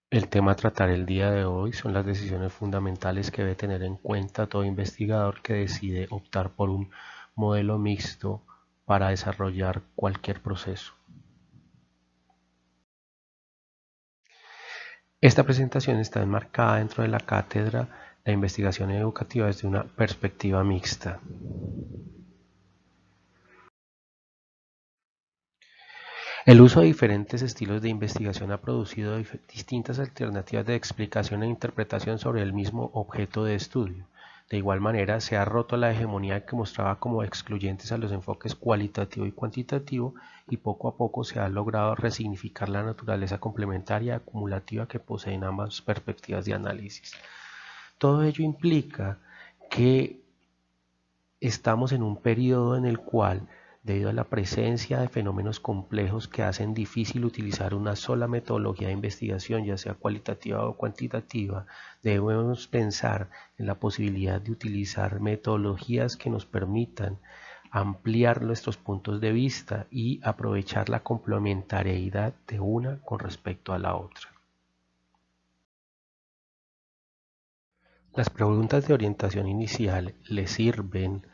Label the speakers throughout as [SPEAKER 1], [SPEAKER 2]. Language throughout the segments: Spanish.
[SPEAKER 1] El tema a tratar el día de hoy son las decisiones fundamentales que debe tener en cuenta todo investigador que decide optar por un modelo mixto para desarrollar cualquier proceso. Esta presentación está enmarcada dentro de la cátedra La investigación educativa desde una perspectiva mixta. El uso de diferentes estilos de investigación ha producido distintas alternativas de explicación e interpretación sobre el mismo objeto de estudio. De igual manera, se ha roto la hegemonía que mostraba como excluyentes a los enfoques cualitativo y cuantitativo y poco a poco se ha logrado resignificar la naturaleza complementaria y acumulativa que poseen ambas perspectivas de análisis. Todo ello implica que estamos en un periodo en el cual, debido a la presencia de fenómenos complejos que hacen difícil utilizar una sola metodología de investigación, ya sea cualitativa o cuantitativa, debemos pensar en la posibilidad de utilizar metodologías que nos permitan ampliar nuestros puntos de vista y aprovechar la complementariedad de una con respecto a la otra. Las preguntas de orientación inicial le sirven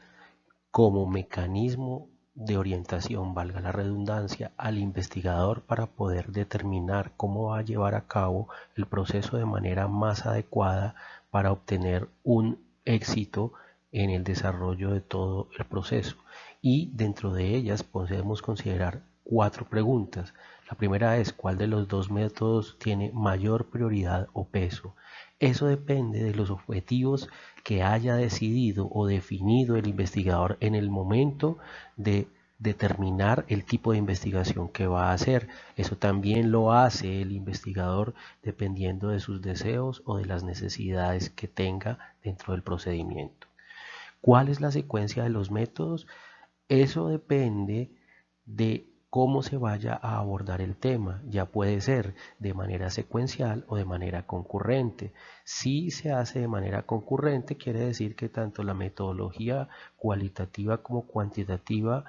[SPEAKER 1] como mecanismo de orientación, valga la redundancia, al investigador para poder determinar cómo va a llevar a cabo el proceso de manera más adecuada para obtener un éxito en el desarrollo de todo el proceso. Y dentro de ellas podemos considerar 4 preguntas. La primera es ¿cuál de los dos métodos tiene mayor prioridad o peso? Eso depende de los objetivos que haya decidido o definido el investigador en el momento de determinar el tipo de investigación que va a hacer. Eso también lo hace el investigador dependiendo de sus deseos o de las necesidades que tenga dentro del procedimiento. ¿Cuál es la secuencia de los métodos? Eso depende de cómo se vaya a abordar el tema. Ya puede ser de manera secuencial o de manera concurrente. Si se hace de manera concurrente, quiere decir que tanto la metodología cualitativa como cuantitativa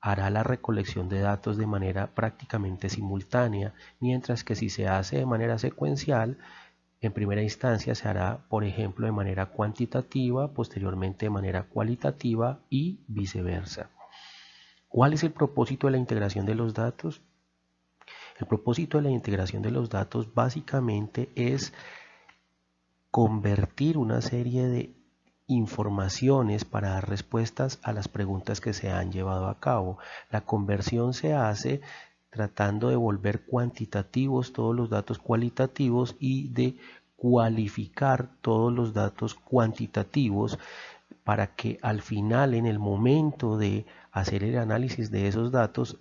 [SPEAKER 1] hará la recolección de datos de manera prácticamente simultánea, mientras que si se hace de manera secuencial, en primera instancia se hará, por ejemplo, de manera cuantitativa, posteriormente de manera cualitativa y viceversa. ¿Cuál es el propósito de la integración de los datos? El propósito de la integración de los datos básicamente es convertir una serie de informaciones para dar respuestas a las preguntas que se han llevado a cabo. La conversión se hace tratando de volver cuantitativos todos los datos cualitativos y de cualificar todos los datos cuantitativos para que al final, en el momento de hacer el análisis de esos datos,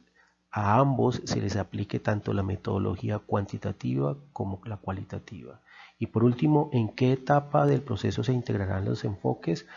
[SPEAKER 1] a ambos se les aplique tanto la metodología cuantitativa como la cualitativa. Y por último, ¿en qué etapa del proceso se integrarán los enfoques?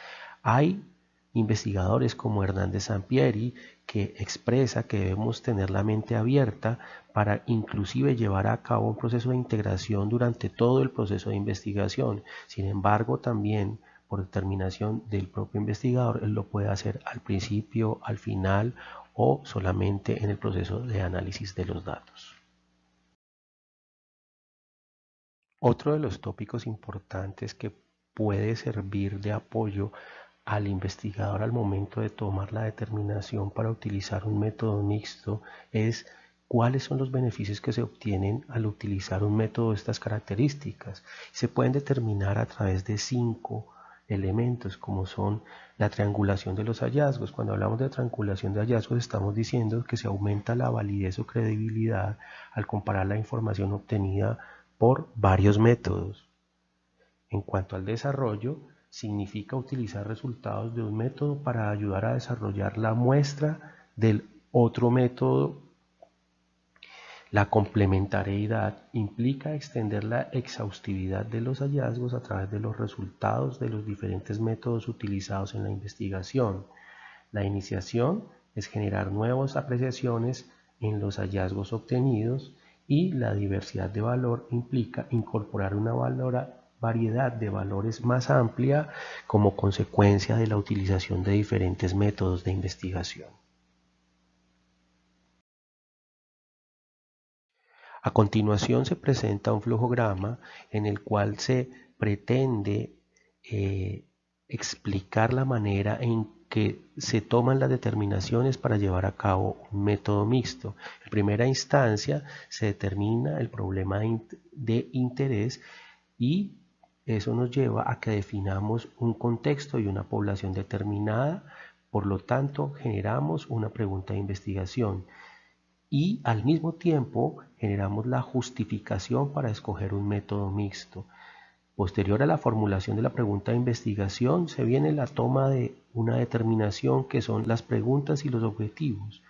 [SPEAKER 1] Hay investigadores como Hernández Sampieri que expresa que debemos tener la mente abierta para inclusive llevar a cabo un proceso de integración durante todo el proceso de investigación. Sin embargo, también por determinación del propio investigador, él lo puede hacer al principio, al final o solamente en el proceso de análisis de los datos. Otro de los tópicos importantes que puede servir de apoyo al investigador al momento de tomar la determinación para utilizar un método mixto es cuáles son los beneficios que se obtienen al utilizar un método de estas características. Se pueden determinar a través de 5 elementos como son la triangulación de los hallazgos. Cuando hablamos de triangulación de hallazgos estamos diciendo que se aumenta la validez o credibilidad al comparar la información obtenida por varios métodos. En cuanto al desarrollo, significa utilizar resultados de un método para ayudar a desarrollar la muestra del otro método. La complementariedad implica extender la exhaustividad de los hallazgos a través de los resultados de los diferentes métodos utilizados en la investigación. La iniciación es generar nuevas apreciaciones en los hallazgos obtenidos y la diversidad de valor implica incorporar una variedad de valores más amplia como consecuencia de la utilización de diferentes métodos de investigación. A continuación se presenta un flujograma en el cual se pretende explicar la manera en que se toman las determinaciones para llevar a cabo un método mixto. En primera instancia se determina el problema de interés y eso nos lleva a que definamos un contexto y una población determinada. Por lo tanto, generamos una pregunta de investigación y al mismo tiempo generamos la justificación para escoger un método mixto. Posterior a la formulación de la pregunta de investigación se viene la toma de una determinación que son las preguntas y los objetivos,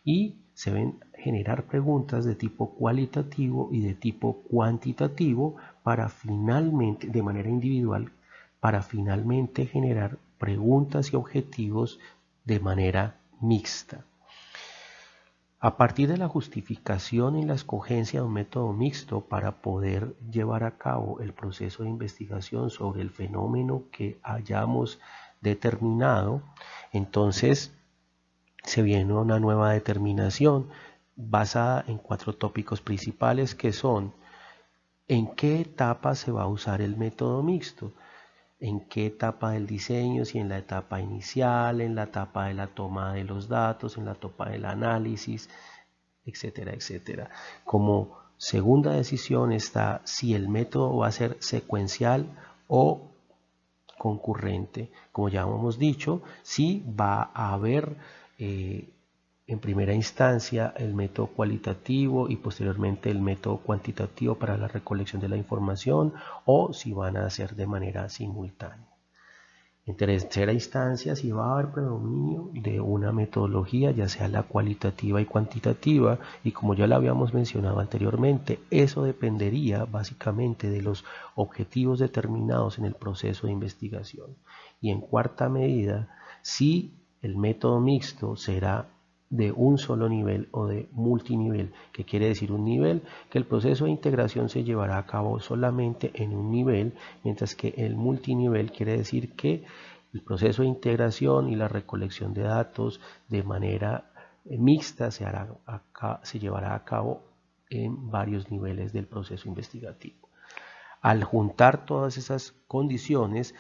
[SPEAKER 1] y se ven generar preguntas de tipo cualitativo y de tipo cuantitativo para finalmente, de manera individual, para finalmente generar preguntas y objetivos de manera mixta. A partir de la justificación y la escogencia de un método mixto para poder llevar a cabo el proceso de investigación sobre el fenómeno que hayamos determinado, entonces se viene una nueva determinación basada en 4 tópicos principales que son: ¿en qué etapa se va a usar el método mixto? ¿En qué etapa del diseño? Si en la etapa inicial, en la etapa de la toma de los datos, en la etapa del análisis, etcétera, etcétera. Como segunda decisión está si el método va a ser secuencial o concurrente. Como ya hemos dicho, si va a haber en primera instancia el método cualitativo y posteriormente el método cuantitativo para la recolección de la información, o si van a hacer de manera simultánea. En tercera instancia, si va a haber predominio de una metodología, ya sea la cualitativa y cuantitativa, y como ya lo habíamos mencionado anteriormente, eso dependería básicamente de los objetivos determinados en el proceso de investigación. Y en cuarta medida, si el método mixto será de un solo nivel o de multinivel, que quiere decir un nivel que el proceso de integración se llevará a cabo solamente en un nivel, mientras que el multinivel quiere decir que el proceso de integración y la recolección de datos de manera mixta se llevará a cabo en varios niveles del proceso investigativo. Al juntar todas esas condiciones,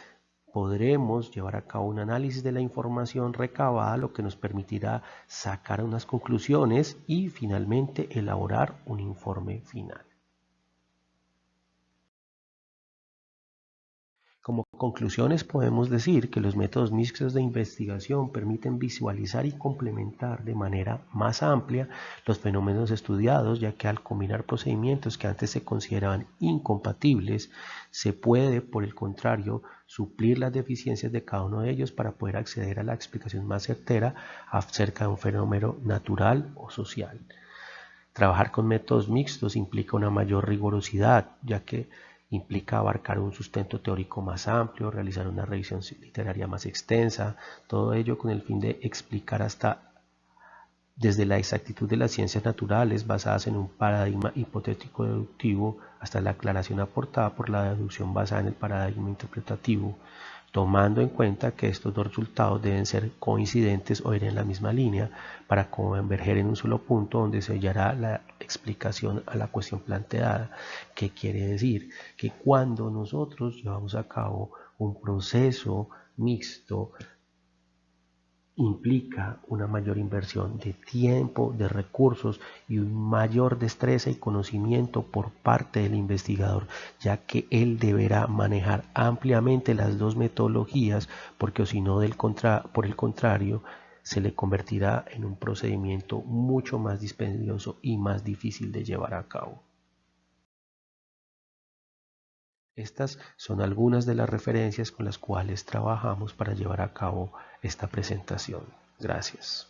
[SPEAKER 1] podremos llevar a cabo un análisis de la información recabada, lo que nos permitirá sacar unas conclusiones y finalmente elaborar un informe final. Como conclusiones podemos decir que los métodos mixtos de investigación permiten visualizar y complementar de manera más amplia los fenómenos estudiados, ya que al combinar procedimientos que antes se consideraban incompatibles, se puede, por el contrario, suplir las deficiencias de cada uno de ellos para poder acceder a la explicación más certera acerca de un fenómeno natural o social. Trabajar con métodos mixtos implica una mayor rigurosidad, ya que implica abarcar un sustento teórico más amplio, realizar una revisión literaria más extensa, todo ello con el fin de explicar desde la exactitud de las ciencias naturales basadas en un paradigma hipotético deductivo hasta la aclaración aportada por la deducción basada en el paradigma interpretativo, tomando en cuenta que estos dos resultados deben ser coincidentes o ir en la misma línea para converger en un solo punto donde se hallará la explicación a la cuestión planteada. ¿Qué quiere decir? Que cuando nosotros llevamos a cabo un proceso mixto, implica una mayor inversión de tiempo, de recursos y un mayor destreza y conocimiento por parte del investigador, ya que él deberá manejar ampliamente las dos metodologías, porque o si no, por el contrario, se le convertirá en un procedimiento mucho más dispendioso y más difícil de llevar a cabo. Estas son algunas de las referencias con las cuales trabajamos para llevar a cabo esta presentación. Gracias.